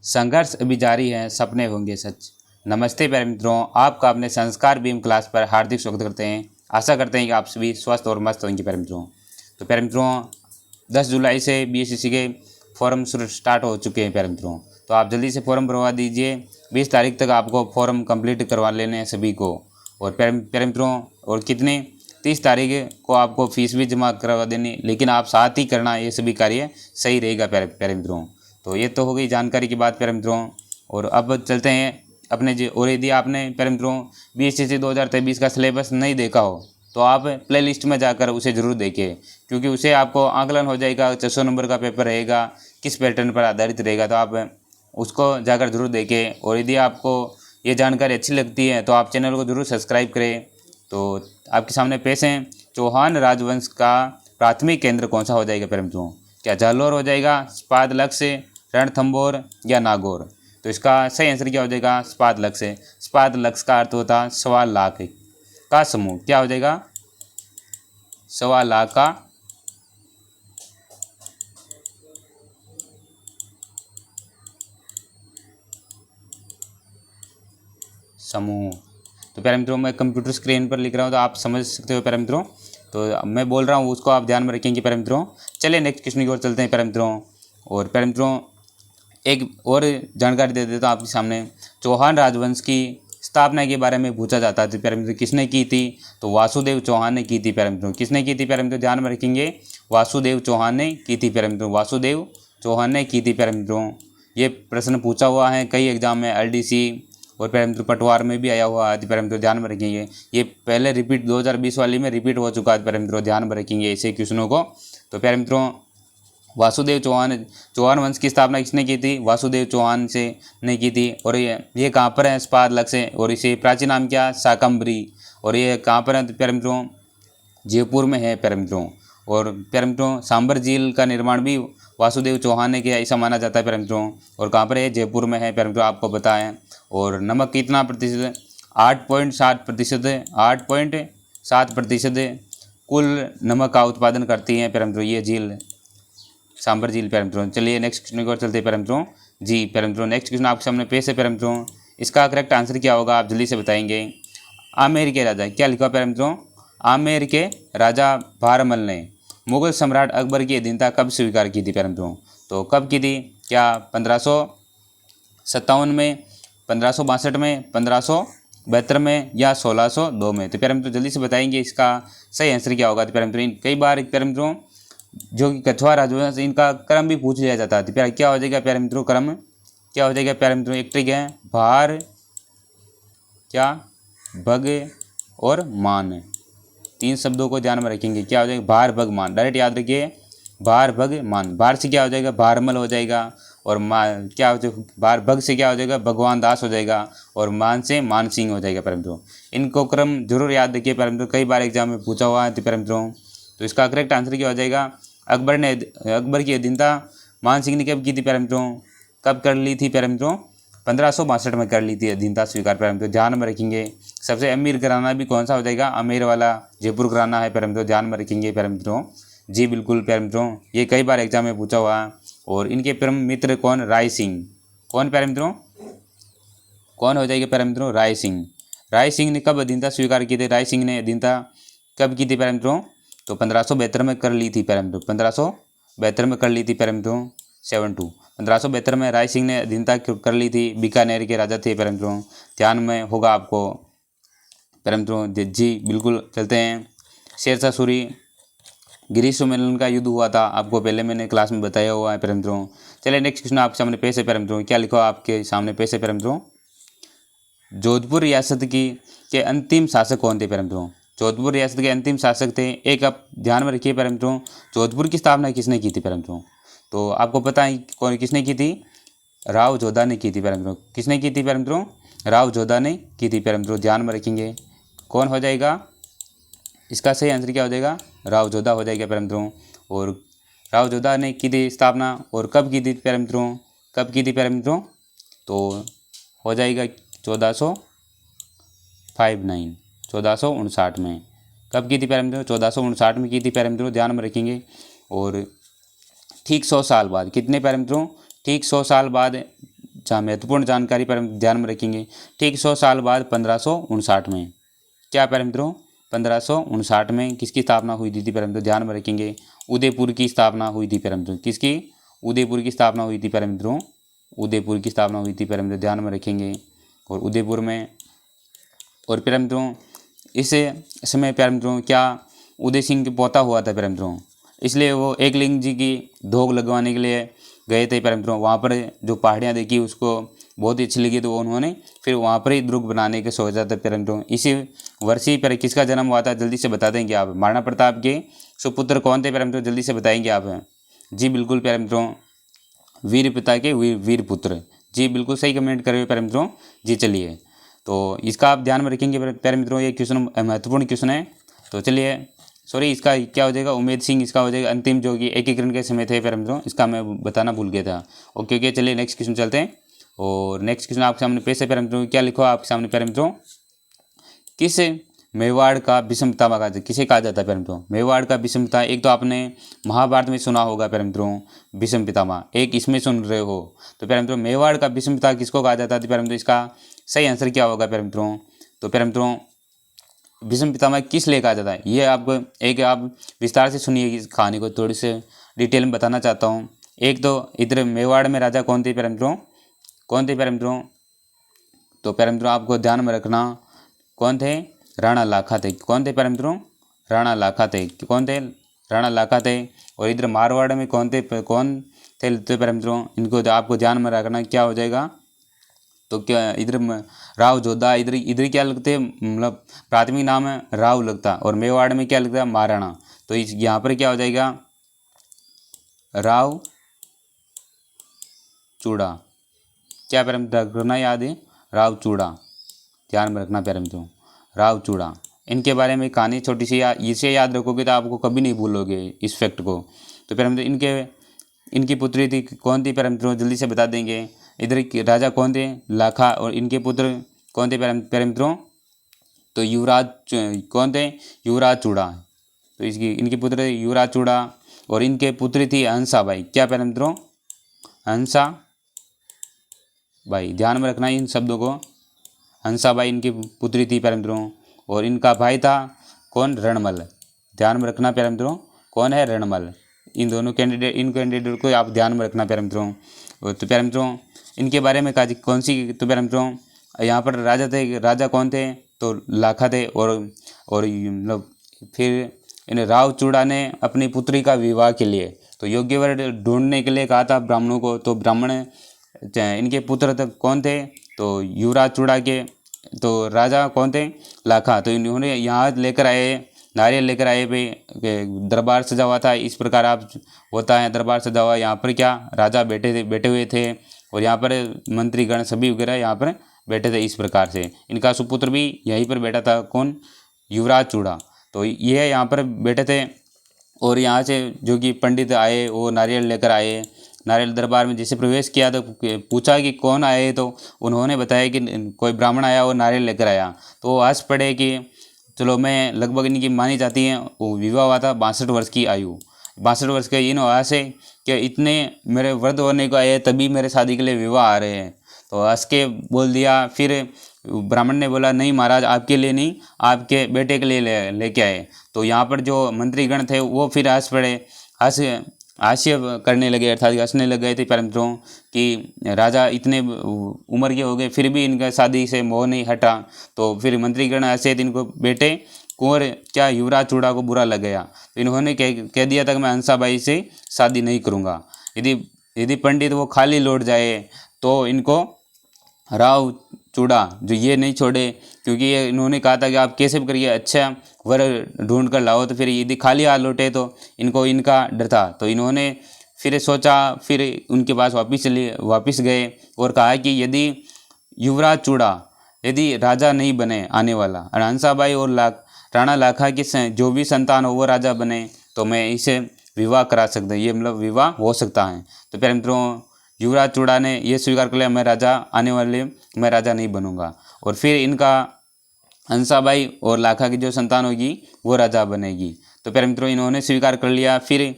संघर्ष अभी जारी है, सपने होंगे सच। नमस्ते प्यारे मित्रों, आपका अपने संस्कार बीम क्लास पर हार्दिक स्वागत करते हैं। आशा करते हैं कि आप सभी स्वस्थ और मस्त होंगे प्यारे मित्रों। तो प्यारे मित्रों, 10 जुलाई से बीएसएससी के फॉर्म स्टार्ट हो चुके हैं प्यारे मित्रों। तो आप जल्दी से फॉर्म भरवा दीजिए। 20 तारीख तक आपको फॉर्म कंप्लीट करवा लेने हैं सभी को। और प्यारे मित्रों, और कितने 30 तारीख को आपको फीस भी जमा करवा देनी, लेकिन आप साथ ही करना, ये सभी कार्य सही रहेगा प्यारे मित्रों। तो ये तो हो गई जानकारी की बात प्यारे मित्रों। और अब चलते हैं अपने और यदि आपने प्यारे मित्रों बीएसएससी 2023 का सिलेबस नहीं देखा हो तो आप प्ले लिस्ट में जाकर उसे ज़रूर देखें, क्योंकि उसे आपको आकलन हो जाएगा। 600 नंबर का पेपर रहेगा, किस पैटर्न पर आधारित रहेगा, तो आप उसको जाकर ज़रूर देखें। और यदि आपको ये जानकारी अच्छी लगती है तो आप चैनल को ज़रूर सब्सक्राइब करें। तो आपके सामने पेश हैं चौहान राजवंश का प्राथमिक केंद्र कौन सा हो जाएगा प्यारे मित्रों। क्या जालौर हो जाएगा, स्पाद लक्ष्य, रणथंभौर या नागौर। तो इसका सही आंसर क्या हो जाएगा, स्पाद लक्ष्य। स्पाद लक्ष्य का अर्थ होता 1.25 लाख का समूह। क्या हो जाएगा, 1.25 लाख का समूह। तो प्यारे मित्रों, मैं कंप्यूटर स्क्रीन पर लिख रहा हूँ तो आप समझ सकते हो प्यारे मित्रों। तो मैं बोल रहा हूँ उसको आप ध्यान में रखेंगे प्यारे मित्रों। चलिए नेक्स्ट क्वेश्चन की ओर चलते हैं प्यारे मित्रों। और प्यारे मित्रों, एक और जानकारी दे देता हूँ आपके सामने। चौहान राजवंश की स्थापना के बारे में पूछा जाता है प्यारे मित्रों, किसने की थी। तो वासुदेव चौहान ने की थी प्यारे मित्रों। किसने की थी प्यारे मित्रों, ध्यान में रखेंगे। वासुदेव चौहान ने की थी प्यारे मित्रों। वासुदेव चौहान ने की थी प्यारे मित्रों। ये प्रश्न पूछा हुआ है कई एग्जाम में, एलडीसी और प्यारे मित्रों पटवार में भी आया हुआ है प्यारे मित्रों, ध्यान में रखेंगे। ये पहले रिपीट 2020 वाली में रिपीट हो चुका है प्यारे मित्रों, ध्यान में रखेंगे ऐसे क्वेश्चनों को। तो प्यारे मित्रों, वासुदेव चौहान वंश की स्थापना किसने की थी, वासुदेव चौहान से ने की थी। और ये कहाँ पर है, स्पाद लक्ष्य। और इसे प्राचीन नाम क्या, शाकंभरी। और ये कहाँ पर है प्यारे मित्रों, जयपुर में है प्यारे मित्रों। और प्यारे मित्रों, सांबर झील का निर्माण भी वासुदेव चौहान ने किया, ऐसा माना जाता है प्यारे मित्रों। और कहाँ पर है, जयपुर में है प्यारे मित्रों, आपको पता है। और नमक कितना प्रतिशत, 8.7%, 8.7% कुल नमक का उत्पादन करती है प्यारे मित्रों ये झील, सांबर झील प्यारे मित्रों। चलिए नेक्स्ट क्वेश्चन की ओर चलते हैं प्यारे मित्रों। जी प्यारे मित्रों, नेक्स्ट क्वेश्चन आपके सामने पेश है प्यारे मित्रों। इसका करेक्ट आंसर क्या होगा आप जल्दी से बताएंगे। आमेर के राजा, क्या लिखा प्यारे मित्रों, आमेर के राजा भारमल ने मुगल सम्राट अकबर की अधीनता कब स्वीकार की थी प्यारे मित्रों। तो कब की थी, क्या 1557 में, 1562 में, 1572 में या 1602 में। तो प्यारे मित्रों जल्दी से बताएंगे इसका सही आंसर क्या होगा। तो प्यारे मित्रों, कई बार प्यारे मित्रों जो कि कछुआ राजवंश, इनका क्रम भी पूछ लिया जाता है। प्यारे क्या हो जाएगा प्यारे मित्रों, क्रम क्या हो जाएगा प्यारे मित्रों। एक ट्रिक है, भार क्या, भग और मान, 3 शब्दों को ध्यान में रखेंगे। क्या हो जाएगा, भार भग मान, डायरेक्ट याद रखिए, भार भग मान। भार से क्या हो जाएगा, भारमल हो जाएगा। और क्या हो जाएगा, भार भग से क्या हो जाएगा, भगवान दास हो जाएगा। और मान से मान सिंह हो जाएगा प्यारे मित्रों। इनको क्रम जरूर याद रखिए प्यारे मित्रों, कई बार एग्जाम में पूछा हुआ है प्यारे मित्रों। तो इसका करेक्ट आंसर क्या हो जाएगा, अकबर की अधीनता मान सिंह ने कब की थी प्यारे मित्रों, कब कर ली थी प्यारे मित्रों, 1562 में कर ली थी अधीनता स्वीकार प्यारे मित्रों, ध्यान में रखेंगे। सबसे अमीर घराना भी कौन सा हो जाएगा, अमीर वाला जयपुर घराना है प्यारे मित्रों, ध्यान में रखेंगे प्यारे मित्रों। जी बिल्कुल प्यारे मित्रों, ये कई बार एग्जाम में पूछा हुआ है। और इनके परम मित्र कौन, राय सिंह। कौन प्यारे मित्रों, कौन हो जाएगा प्यारे मित्रों, राय सिंह। राय सिंह ने कब अधीनता स्वीकार की थी, राय सिंह ने अधीनता कब की थी प्यारे मित्रों। तो 1572 में कर ली थी प्यारे मित्रों, 1572 में कर ली थी प्यारे मित्रों, 72। 1572 में राय सिंह ने अधीनता कर ली थी, बीकानेर के राजा थे प्यारे मित्रों, ध्यान में होगा आपको प्यारे मित्रों। जी बिल्कुल, चलते हैं। शेरशाह सूरी गिरीश सम्मेलन का युद्ध हुआ था, आपको पहले मैंने क्लास में बताया हुआ है प्यारे मित्रों। चलिए नेक्स्ट क्वेश्चन आपके सामने पेश है प्यारे मित्रों, क्या लिखा आपके सामने पेश है प्यारे मित्रों। जोधपुर रियासत के अंतिम शासक कौन थे प्यारे मित्रों। जोधपुर रियासत के अंतिम शासक थे, एक आप ध्यान में रखिए प्यारे मित्रों, जोधपुर की स्थापना किसने की थी प्यारे मित्रों। तो आपको पता है कौन किसने की थी, राव जोधा ने की थी प्यारे मित्रों। किसने की थी प्यारे मित्रों, राव जोधा ने की थी प्यारे मित्रों, ध्यान में रखेंगे। कौन हो जाएगा, इसका सही आंसर क्या हो जाएगा, राव जोधा हो जाएगा प्यारे मित्रों। और राव जोधा ने की थी स्थापना, और कब की थी प्यारे मित्रों, कब की थी प्यारे मित्रों। तो हो जाएगा 1459 में। कब की थी प्यारे मित्रों, 1459 में की थी प्यारे मित्रों, ध्यान में रखेंगे। और ठीक 100 साल बाद, कितने प्यारे मित्रों, ठीक 100 साल बाद जहाँ महत्वपूर्ण जानकारी पर हम ध्यान में रखेंगे। ठीक 100 साल बाद 1559 में क्या प्यारे मित्रों 1559 में किसकी स्थापना हुई थी प्यारे मित्रों, ध्यान में रखेंगे। उदयपुर की स्थापना हुई थी प्यारे मित्रों, किसकी, उदयपुर की स्थापना हुई थी प्यारे मित्रों, उदयपुर की स्थापना हुई थी प्यारे मित्रों, ध्यान में रखेंगे। और उदयपुर में, और प्यारे मित्रों इस समय प्यारे मित्रों क्या उदय सिंह के पोता हुआ था प्यारे मित्रों, इसलिए वो एकलिंग जी की धोख लगवाने के लिए गए थे प्यारे मित्रों। वहाँ पर जो पहाड़ियाँ देखी उसको बहुत ही अच्छी लगी, तो उन्होंने फिर वहाँ पर ही दुर्ग बनाने के सोचा था प्यारे मित्रों। इसी वर्ष ही पर किसका जन्म हुआ था, जल्दी से बता देंगे आप। महाराणा प्रताप के सुपुत्र कौन थे प्यारे मित्रों, जल्दी से बताएंगे आप। जी बिल्कुल प्यारे मित्रों, वीर पिता के वीर पुत्र। जी बिल्कुल सही कमेंट करे प्यारे मित्रों। जी चलिए, तो इसका आप ध्यान में रखेंगे प्यारे मित्रों, ये क्वेश्चन महत्वपूर्ण क्वेश्चन है। तो चलिए, सॉरी इसका क्या हो जाएगा, उमेद सिंह इसका हो जाएगा। अंतिम जो कि एकीकरण के समय थे प्यारे मित्रों, इसका मैं बताना भूल गया था। ओके, चलिए नेक्स्ट क्वेश्चन चलते हैं। और नेक्स्ट क्वेश्चन आपके सामने पेश है प्यारे मित्रों, क्या लिखो आपके सामने प्यारे मित्रों, किस मेवाड़ का भीष्म पितामह कहा जाता है, किसे कहा जाता है प्यारे मित्रों, मेवाड़ का भीष्म पितामह। एक तो आपने महाभारत में सुना होगा प्यारे मित्रों भीष्म पितामह, एक इसमें सुन रहे हो। तो प्यारे मित्रों मेवाड़ का भीष्म पितामह किसको कहा जाता है प्यारे मित्रों, इसका सही आंसर क्या होगा प्यारे मित्रों। तो प्यारे मित्रों भीष्म पितामह किस लिए कहा जाता है, ये आपको एक आप विस्तार से सुनिए इस कहानी को, थोड़ी सी डिटेल में बताना चाहता हूँ। एक तो इधर मेवाड़ में राजा कौन थे प्यारे मित्रों, कौन थे प्यारे मित्रों, तो प्यारे मित्रों आपको ध्यान में रखना कौन थे, राणा लाखा थे। कौन थे प्यारे मित्रों, राणा लाखा थे। कौन थे, राणा लाखा थे। और इधर मारवाड़ में कौन थे, तो प्यारे मित्रों इनको आपको ध्यान में रखना क्या हो जाएगा, तो क्या इधर राव जोधा, इधर क्या लगते हैं, मतलब प्राथमिक नाम है राव लगता, और मेवाड़ में क्या लगता है महाराणा। तो इस यहाँ पर क्या हो जाएगा राव चूड़ा। क्या प्यारे मित्रों रखना याद है, राव चूड़ा, ध्यान में रखना प्यारे मित्रों, राव चूड़ा। इनके बारे में कहानी छोटी सी इसे याद रखोगे तो आपको कभी नहीं भूलोगे इस फैक्ट को। तो प्यारे मित्रों इनकी पुत्री थी कौन थी प्यारे मित्रों, जल्दी से बता देंगे। इधर राजा कौन थे, लाखा, और इनके पुत्र कौन थे प्यारे मित्रों, तो युवराज कौन थे, युवराज चूड़ा। तो इसकी इनके पुत्र युवराज चूड़ा, और इनके पुत्री थी हंसा बाई। क्या प्यारे मित्रों, हंसा बाई, ध्यान में रखना इन शब्दों को, हंसा बाई इनकी पुत्री थी प्यारे मित्रों। और इनका भाई था कौन, रणमल, ध्यान में रखना प्यारे मित्रों, कौन है रणमल। इन दोनों कैंडिडेट, इन कैंडिडेट को आप ध्यान में रखना प्यारे मित्रों। तो प्यारे मित्रों इनके बारे में कौन सी, तो प्यारे मित्रों यहाँ पर राजा थे, राजा कौन थे, तो लाखा थे। और मतलब फिर इन राव चूड़ा ने अपनी पुत्री का विवाह के लिए तो योग्य वर ढूंढने के लिए कहा था ब्राह्मणों को। तो ब्राह्मण इनके पुत्र तक कौन थे, तो युवराज चूड़ा के तो राजा कौन थे, लाखा। तो इन्होंने यहाँ लेकर आए, नारियल लेकर आए पे दरबार सजा हुआ था। इस प्रकार आप होता है दरबार सजा हुआ, यहाँ पर क्या राजा बैठे हुए थे, और यहाँ पर मंत्रीगण सभी वगैरह यहाँ पर बैठे थे। इस प्रकार से इनका सुपुत्र भी यहीं पर बैठा था, कौन, युवराज चूड़ा। तो ये यहाँ पर बैठे थे, और यहाँ से जो कि पंडित आए वो नारियल लेकर आए। नारियल दरबार में जैसे प्रवेश किया तो पूछा कि कौन आए, तो उन्होंने बताया कि कोई ब्राह्मण आया और नारियल लेकर आया। तो वो हंस पड़े कि चलो मैं लगभग इनकी मानी जाती है वो विवाह हुआ था 62 वर्ष की आयु, 62 वर्ष के इन वजह से कि इतने मेरे वृद्ध होने को आए तभी मेरे शादी के लिए विवाह आ रहे हैं। तो हंस के बोल दिया। फिर ब्राह्मण ने बोला नहीं महाराज आपके लिए नहीं, आपके बेटे के लिए लेके आए। तो यहाँ पर जो मंत्रीगण थे वो फिर हंस पड़े, हास्य करने लगे, अर्थात हंसने लग गए थे प्यारे मित्रों कि राजा इतने उम्र के हो गए फिर भी इनका शादी से मोह नहीं हटा। तो फिर मंत्रीगण ऐसे इनको बेटे कुंवर क्या युवराज चूड़ा को बुरा लग गया। तो इन्होंने कह दिया था कि मैं हंसाबाई से शादी नहीं करूँगा। यदि पंडित वो खाली लौट जाए तो इनको राव चूड़ा जो ये नहीं छोड़े, क्योंकि ये इन्होंने कहा था कि आप कैसे भी करिए अच्छा वर ढूंढ कर लाओ। तो फिर यदि खाली हाथ लौटे तो इनको इनका डर था। तो इन्होंने फिर सोचा, फिर उनके पास वापस गए और कहा कि यदि युवराज चूड़ा यदि राजा नहीं बने आने वाला, और हंसाबाई और राणा लाखा की जो भी संतान हो वो राजा बने, तो मैं इसे विवाह करा सकता, ये मतलब विवाह हो सकता है। तो प्यारे मित्रों युवराज चूड़ा ने ये स्वीकार कर लिया मैं राजा आने वाले मैं राजा नहीं बनूंगा। और फिर इनका हंसाबाई और लाखा की जो संतान होगी वो राजा बनेगी। तो प्यारे मित्रों इन्होंने स्वीकार कर लिया। फिर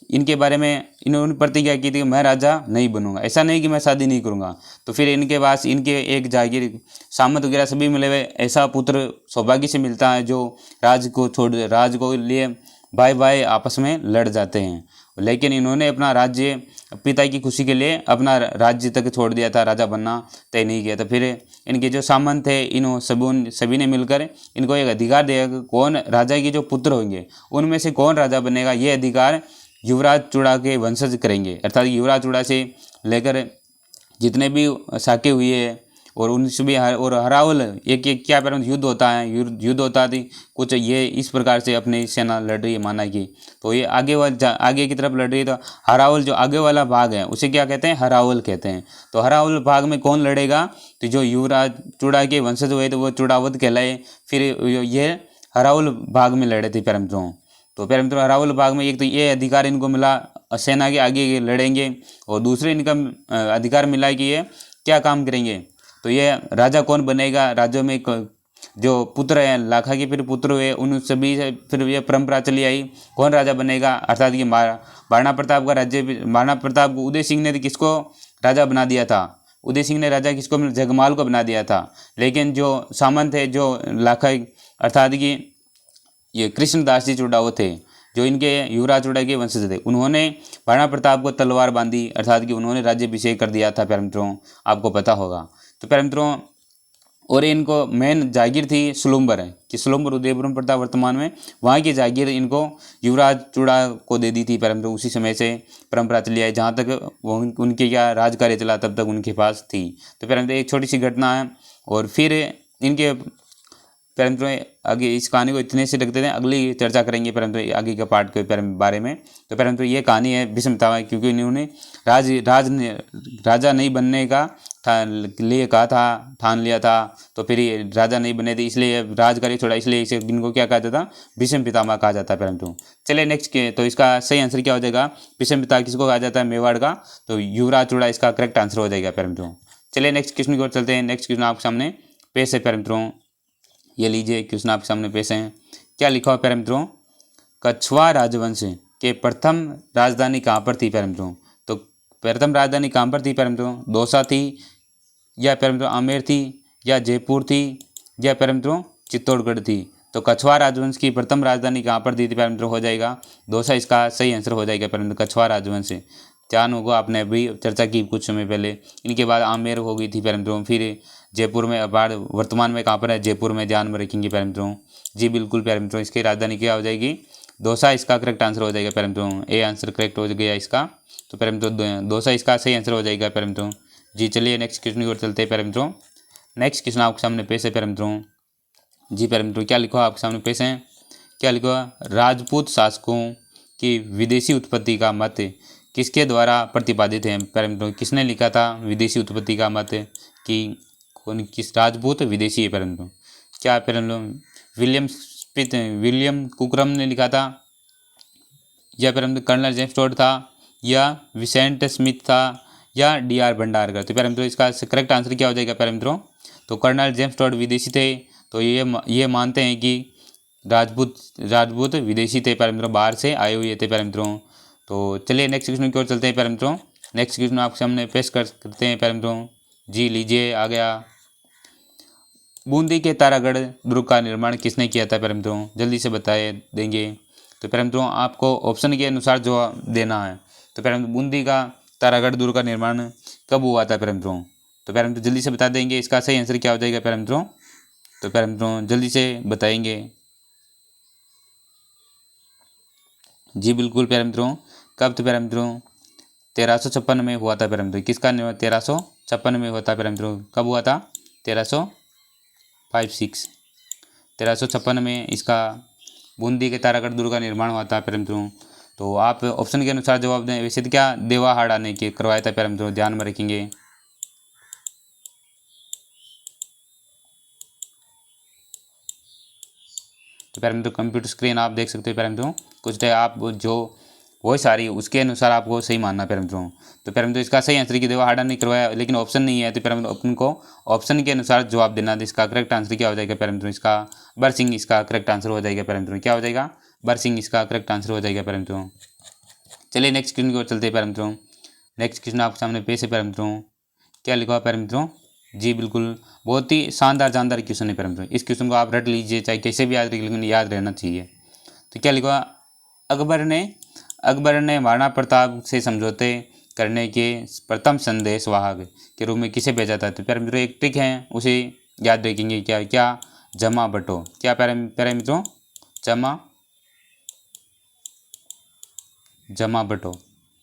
इनके बारे में इन्होंने प्रतिज्ञा की थी कि मैं राजा नहीं बनूंगा, ऐसा नहीं कि मैं शादी नहीं करूंगा। तो फिर इनके पास इनके एक जागीर सामंत वगैरह सभी मिले हुए, ऐसा पुत्र सौभाग्य से मिलता है जो राज को लिए भाई भाई आपस में लड़ जाते हैं। लेकिन इन्होंने अपना राज्य पिता की खुशी के लिए अपना राज्य तक छोड़ दिया था, राजा बनना तय नहीं किया। तो फिर इनके जो सामंत थे इन सभी ने मिलकर इनको एक अधिकार दिया कि कौन राजा के जो पुत्र होंगे उनमें से कौन राजा बनेगा, ये अधिकार युवराज चूड़ा के वंशज करेंगे। अर्थात युवराज चूड़ा से लेकर जितने भी शाके हुए हैं और उनसे भी और हरावल एक क्या युद्ध होता है, युद्ध होता थी कुछ, ये इस प्रकार से अपनी सेना लड़ रही है माना कि। तो ये आगे की तरफ लड़ रही है। तो हरावल जो आगे वाला भाग है उसे क्या कहते हैं, हरावल कहते हैं। तो हरावल भाग में कौन लड़ेगा, तो जो युवराज चूड़ा के वंशज हुए तो वो चूड़ावत कहलाए। फिर ये हरावल भाग में लड़े थे प्यारे मित्रों। तो प्यारे मित्रों हरावल भाग में एक तो ये अधिकार इनको मिला सेना के आगे लड़ेंगे, और दूसरे इनका अधिकार मिला कि ये क्या काम करेंगे, तो ये राजा कौन बनेगा। राज्यों में जो पुत्र हैं लाखा के फिर पुत्र हुए उन सभी से फिर ये परंपरा चली आई कौन राजा बनेगा। अर्थात ये महाराणा प्रताप का राज्य, महाराणा प्रताप को उदय सिंह ने किसको राजा बना दिया था, उदय सिंह ने राजा किसको, जगमाल को बना दिया था। लेकिन जो सामंत है जो लाखा अर्थात कि ये कृष्णदास जी चूड़ा वो थे जो इनके युवराज चूड़ा के वंशज थे, उन्होंने महाराणा प्रताप को तलवार बांधी, अर्थात कि उन्होंने राज्याभिषेक कर दिया था प्यारे मित्रों, आपको पता होगा। तो प्यारे मित्रों और इनको मेन जागीर थी सुलुम्बर है कि सुलुम्बर उदयपुर में पड़ता वर्तमान में, वहाँ की जागीर इनको युवराज चूड़ा को दे दी थी प्यारे मित्रों। उसी समय से परंपरा चली आई, जहाँ तक वो उनके क्या राज कार्य चला तब तक उनके पास थी। तो प्यारे मित्रों एक छोटी सी घटना है, और फिर इनके प्यारे मित्रों आगे इस कहानी को इतने से रखते थे, अगली चर्चा करेंगे प्यारे मित्रों आगे के पार्ट के बारे में। तो प्यारे मित्रों ये कहानी है भीष्म पितामह, क्योंकि इन्होंने राजा नहीं बनने का लिए कहा था, ठान लिया था, तो फिर ये राजा नहीं बने थे इसलिए राज कार्य छोड़ा, इसलिए इसे इनको क्या कहा जाता, भीष्म पितामह कहा जाता है प्यारे मित्रों। चलिए नेक्स्ट के, तो इसका सही आंसर क्या हो जाएगा, भीष्म पिता किसको कहा जाता है, मेवाड़ का, तो युवराज चूड़ा इसका करेक्ट आंसर हो जाएगा प्यारे मित्रों। चलिए नेक्स्ट क्वेश्चन की ओर चलते हैं। नेक्स्ट क्वेश्चन आपके सामने पेश है प्यारे मित्रों, ये लीजिए क्वेश्चन आपके सामने पेश है। क्या लिखा हुआ प्यारे मित्रों, कछवार राजवंश के प्रथम राजधानी कहाँ पर थी प्यारे मित्रों। तो प्रथम राजधानी कहाँ पर थी प्यारे मित्रों, दौसा थी, या प्यारे मित्रों आमेर थी, या जयपुर थी, या प्यारे मित्रों चित्तौड़गढ़ थी। तो कछवार राजवंश की प्रथम राजधानी कहाँ पर थी प्यारे मित्रों, हो जाएगा दौसा, इसका सही आंसर हो जाएगा प्यारे मित्रों कछवार राजवंश। ध्यान होगा, आपने अभी चर्चा की कुछ समय पहले। इनके बाद आमेर हो गई थी प्यारे मित्रों, फिर जयपुर में, अब वर्तमान में कहाँ पर है, जयपुर में, ध्यान में रखेंगे प्यारे मित्रों। जी बिल्कुल प्यारे मित्रों, इसकी राजधानी क्या हो जाएगी, दौसा, इसका करेक्ट आंसर हो जाएगा प्यारे मित्रों। ए आंसर करेक्ट हो गया इसका, तो प्यारे मित्रों दौसा इसका सही आंसर हो जाएगा प्यारे मित्रों। जी चलिए नेक्स्ट क्वेश्चन की ओर चलते हैं प्यारे मित्रों। नेक्स्ट क्वेश्चन आपके सामने पेश है प्यारे मित्रों। जी प्यारे मित्रों क्या लिखा आपके सामने पेश है, क्या लिखा, राजपूत शासकों की विदेशी उत्पत्ति का मत किसके द्वारा प्रतिपादित है प्यारे मित्रों, किसने लिखा था विदेशी उत्पत्ति का मत, कि कौन किस राजपूत विदेशी है प्यारे मित्रों, क्या प्यारे मित्रों विलियम कुकरम ने लिखा था, या प्यारे मित्रों कर्नल जेम्स टोड था, या विसेंट स्मिथ था, या डी.आर. भंडारकर। तो प्यारे मित्रों इसका करेक्ट आंसर क्या हो जाएगा प्यारे मित्रों, तो कर्नल जेम्स टोड विदेशी थे। तो ये मानते हैं कि राजपूत विदेशी थे प्यारे मित्रों, बाहर से आए हुए थे प्यारे मित्रों। तो चलिए नेक्स्ट क्वेश्चन की ओर चलते हैं प्यारे मित्रों। नेक्स्ट क्वेश्चन आपके सामने पेश करते हैं प्यारे मित्रों। जी लीजिए आ गया, बूंदी के तारागढ़ दुर्ग का निर्माण किसने किया था प्यारे मित्रों, जल्दी से बताए देंगे। तो प्यारे मित्रों आपको ऑप्शन के अनुसार जवाब देना है। तो प्यारे मित्रों बूंदी का तारागढ़ दुर्ग का निर्माण कब हुआ था प्यारे मित्रों, तो प्यारे मित्रों जल्दी से बता देंगे इसका सही आंसर क्या हो जाएगा प्यारे मित्रों। तो प्यारे मित्रों जल्दी से बताएंगे। जी बिल्कुल प्यारे मित्रों, कब, तो प्यारे मित्रों 1356 में हुआ था प्यारे मित्रों। किसका निर्माण 1356 में हुआ था प्यारे मित्रों, कब हुआ था 1356 में इसका बूंदी के तारागढ़ दुर्ग का निर्माण हुआ था प्यारे मित्रों। तो आप ऑप्शन के अनुसार जवाब दें। वैसे तो क्या देवाहाड़ा ने करवाया था प्यारे मित्रों, ध्यान में रखेंगे। तो प्यारे मित्रों कंप्यूटर स्क्रीन आप देख सकते हो प्यारे मित्रों, कुछ आप जो वॉइस आ रही है उसके अनुसार आपको सही मानना प्यारे मित्रों। तो प्यारे मित्रों इसका सही आंसर की देवाहाड़ा ने करवाया, लेकिन ऑप्शन नहीं है, तो प्यारे मित्रों अपन को ऑप्शन के अनुसार जवाब देना। तो इसका करेक्ट आंसर क्या हो जाएगा प्यारे मित्रों, इसका बरसिंह इसका करेक्ट आंसर हो जाएगा प्यारे मित्रों। क्या हो जाएगा, बरसिंह इसका करेक्ट आंसर हो जाएगा प्यारे मित्रों। चलिए नेक्स्ट क्वेश्चन की ओर चलते हैं प्यारे मित्रों। नेक्स्ट क्वेश्चन आपके सामने पेश है प्यारे मित्रों। क्या लिखा हुआ प्यारे मित्रों? जी बिल्कुल, बहुत ही शानदार क्वेश्चन है प्यारे मित्रों। इस क्वेश्चन को आप रट लीजिए, चाहे कैसे भी याद रख, लेकिन याद रहना चाहिए। तो क्या लिखा? अकबर ने महाराणा प्रताप से समझौते करने के प्रथम संदेश वाहक के रूप में किसे भेजा था? तो प्यारे मित्रों एक ट्रिक है, उसे याद रखेंगे। क्या क्या? जमा बटो। क्या प्यारे मित्रों? जमा बटो।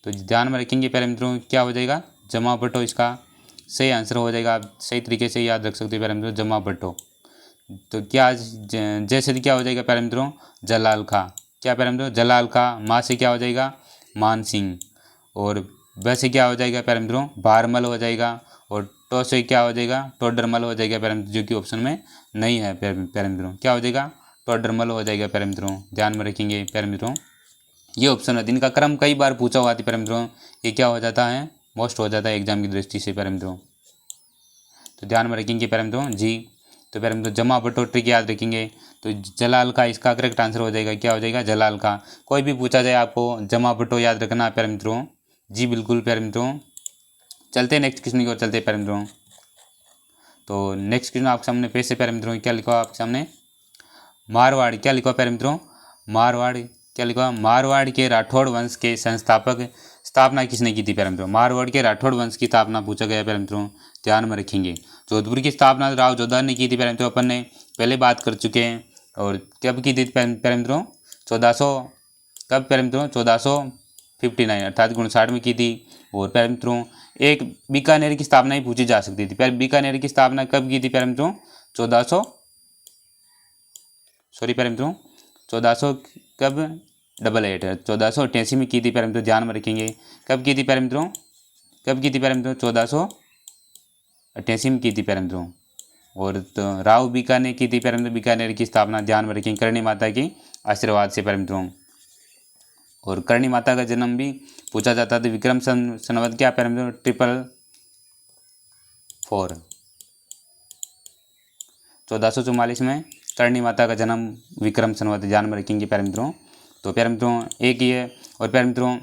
तो ध्यान में रखेंगे प्यारे मित्रों, क्या हो जाएगा? जमा बटो इसका सही आंसर हो जाएगा। आप सही तरीके से याद रख सकते हो प्यारे मित्रों, जमा बटो। तो क्या जैसे क्या हो जाएगा प्यारे मित्रों? जलाल खा। क्या प्यारे मित्रों? जलाल खा। माँ से क्या हो जाएगा? मान सिंह। और वैसे क्या हो जाएगा प्यारे मित्रों? भारमल हो जाएगा। और टो से क्या हो जाएगा? टोडरमल हो जाएगा प्यारे मित्रों, जो कि ऑप्शन में नहीं है प्यारे मित्रों। क्या हो जाएगा? टोडरमल हो जाएगा प्यारे मित्रों, ध्यान में रखेंगे प्यारे मित्रों। ये ऑप्शन है, इनका क्रम कई बार पूछा हुआ था प्यारे मित्रों। ये क्या हो जाता है? मोस्ट हो जाता है एग्जाम की दृष्टि से प्यारे मित्रों। तो ध्यान में रखेंगे प्यारे मित्रों जी। तो प्यारे मित्रों जमा बटो ट्रिक याद रखेंगे। तो जलाल का इसका करेक्ट आंसर हो जाएगा। क्या हो जाएगा? जलाल का। कोई भी पूछा जाए आपको जमा बटो याद रखना है प्यारे मित्रों। जी बिल्कुल प्यारे मित्रों। चलते हैं नेक्स्ट क्वेश्चन की ओर चलते हैं प्यारे मित्रों। तो नेक्स्ट क्वेश्चन आपके सामने पेश है प्यारे मित्रों। क्या लिखा आपके सामने? मारवाड़। क्या लिखा प्यारे मित्रों? मारवाड़। क्या लिखा? मारवाड़ के राठौड़ वंश के संस्थापक स्थापना किसने की थी प्यारे मित्रों? मारवाड़ के राठौड़ वंश की स्थापना पूछा गया प्यारे मित्रों, ध्यान में रखेंगे। जोधपुर की स्थापना राव जोधा ने की थी प्यारे मित्रों, अपन ने पहले बात कर चुके हैं। और कब की थी प्यारे मित्रों? 1400 कब प्यारे मित्रों? 1459 अर्थात 59 में की थी। और प्यारे मित्रों एक बीकानेर की स्थापना ही पूछी जा सकती थी। प्यारे बीकानेर की स्थापना कब की थी प्यारे मित्रों? 1400 सॉरी प्यारे मित्रों 1400 कब? 1488 में की थी प्यारे मित्रों, ध्यान में रखेंगे। कब की थी प्यारे मित्रों? कब की थी प्यारे मित्रों? 1488 में की थी प्यारे मित्रों। और तो राव बीकानेर की थी प्यारे मित्रों, बीकानेर की स्थापना, ध्यान में रखेंगे, करणी माता की आशीर्वाद से प्यारे मित्रों। और करणी माता का जन्म भी पूछा जाता था विक्रम संवत क्या प्यारे मित्रों? 444 1444 में करणी माता का जन्म विक्रम संवत, ध्यान में रखेंगे प्यारे मित्रों। तो प्यारे मित्रों एक ये और प्यारे मित्रों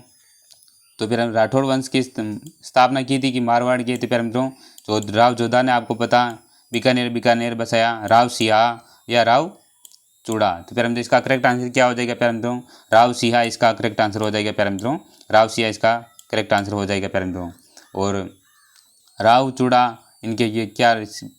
तो प्यारे राठौड़ वंश की स्थापना की थी कि मारवाड़ की थी प्यारे मित्रों। तो राव जोधा ने आपको पता बीकानेर बसाया, राव सिहा या राव चूड़ा। तो प्यारे मित्रों इसका करेक्ट आंसर क्या हो जाएगा प्यारे मित्रों? राव सिहा इसका करेक्ट आंसर हो जाएगा प्यारे मित्रों। राव सिहा इसका करेक्ट आंसर हो जाएगा प्यारे मित्रों। और राव चूड़ा इनके ये क्या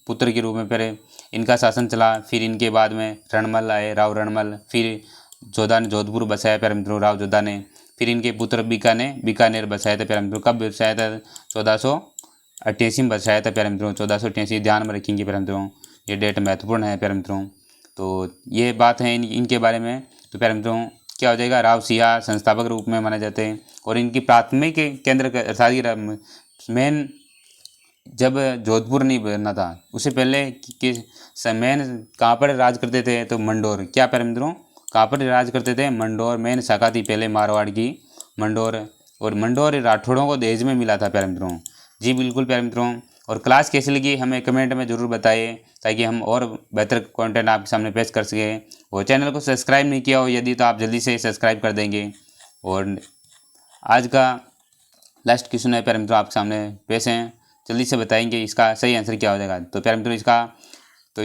पुत्र के रूप में प्यारे इनका शासन चला। फिर इनके बाद में रणमल आए, राव रणमल। फिर जोधा ने जोधपुर बसाया प्यारे मित्रों, राव जोधा ने। फिर इनके पुत्र बीकानेर बसाया था प्यारे मित्रों। कब बसाया था? 1488 में बसाया था प्यारे मित्रों, 1488, ध्यान में रखेंगे प्यारे मित्रों, ये डेट महत्वपूर्ण है प्यारे मित्रों। तो ये बात है इनके बारे में। तो प्यारे मित्रों क्या हो जाएगा? राव सिहा संस्थापक रूप में माने जाते हैं। और इनकी प्राथमिक केंद्र अर्थात मेन जब जोधपुर नहीं बनना था उससे पहले कि मेन कहाँ पर राज करते थे? तो मंडोर। क्या प्यारे मित्रों? कहाँ पर राज करते थे? मंडोर। मेन शाखा थी पहले मारवाड़ की मंडोर। और मंडोर राठौड़ों को दहेज में मिला था प्यारे मित्रों। जी बिल्कुल प्यारे मित्रों। और क्लास कैसी लगी हमें कमेंट में ज़रूर बताइए, ताकि हम और बेहतर कंटेंट आपके सामने पेश कर सकें। और चैनल को सब्सक्राइब नहीं किया हो यदि, तो आप जल्दी से सब्सक्राइब कर देंगे। और आज का लास्ट क्वेश्चन है प्यारे मित्रों आपके सामने पेश हैं, जल्दी से बताएंगे इसका सही आंसर क्या हो जाएगा। तो प्यारे मित्रों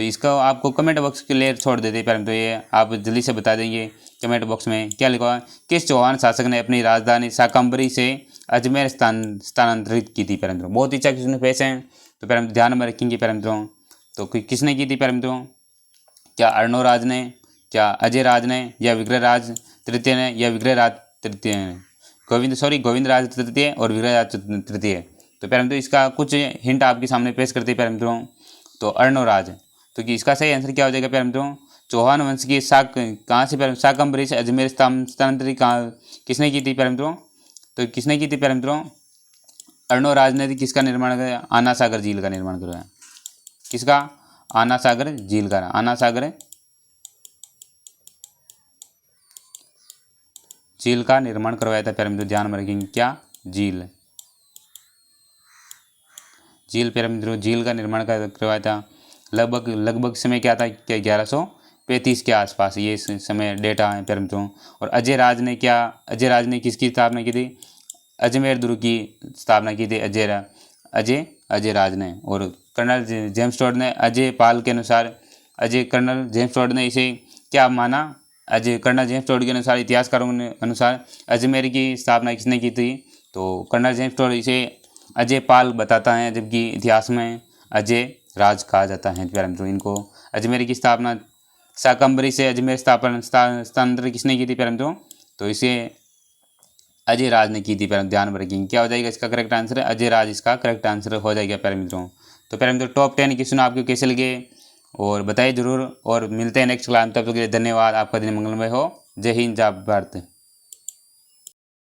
इसका आपको कमेंट बॉक्स के लिए छोड़ देते प्यारे मित्रों, ये आप जल्दी से बता देंगे कमेंट बॉक्स में। क्या लिखा है? किस चौहान शासक ने अपनी राजधानी शाकंभरी से अजमेर स्थानांतरित की थी प्यारे मित्रों? बहुत ही अच्छा क्वेश्चन पेश हैं, तो प्यारे ध्यान में रखेंगे प्यारे मित्रों। तो किसने की थी प्यारे मित्रों? क्या अर्णोराज ने, क्या अजय राज ने, या विग्रहराज तृतीय ने, या विग्रहराज तृतीय ने? गोविंद राज तृतीय और विग्रहराज तृतीय। तो प्यारे मित्रों इसका कुछ हिंट आपके सामने पेश करते हैं प्यारे मित्रों। तो अर्णोराज। तो कि इसका सही आंसर क्या हो जाएगा प्यारे मित्रों? चौहान वंश की कहाँ से प्यारे? शाकंभरी से अजमेर स्थानांतरित किसने की थी प्यारे मित्रों? तो किसने की थी प्यारे मित्रों? अर्णोराज ने किसका निर्माण कराया? आना सागर झील का निर्माण करवाया। किसका? आना सागर झील का। आना सागर झील का निर्माण करवाया था प्यारे मित्रों, ध्यान में रखेंगे। क्या? झील प्यारे मित्रों झील का निर्माण करवाया था। लगभग समय क्या था? क्या 1100 35 के आसपास ये इस समय डेटा है प्यारे मित्रों। और अजय राज ने किसकी स्थापना की थी? अजमेर दुर्ग की स्थापना की थी अजय राज ने। और कर्नल जेम्स टोड ने कर्नल जेम्स टोड ने इसे क्या माना? कर्नल जेम्स टोड के अनुसार, इतिहासकारों के अनुसार अजमेर की स्थापना किसने की थी? तो कर्नल जेम्स टोड इसे अजय पाल बताता है, जबकि इतिहास में अजय राज कहा जाता है प्यारे मित्रों इनको। अजमेर की स्थापना शाकंभरी से अजमेर स्थानांतरण किसने की थी प्यारे मित्रों? तो इसे अजय राज ने की थी प्यारे। ध्यान में रखेंगे, क्या हो जाएगा इसका करेक्ट आंसर है? अजय राज इसका करेक्ट आंसर हो जाएगा प्यारे मित्रों। तो प्यारे मित्रों टॉप 10 क्वेश्चन आपको कैसे लगे और बताइए जरूर, और मिलते हैं नेक्स्ट क्लास में। तब तक के लिए धन्यवाद। आपका दिन मंगलमय हो। जय हिंद, जय भारत।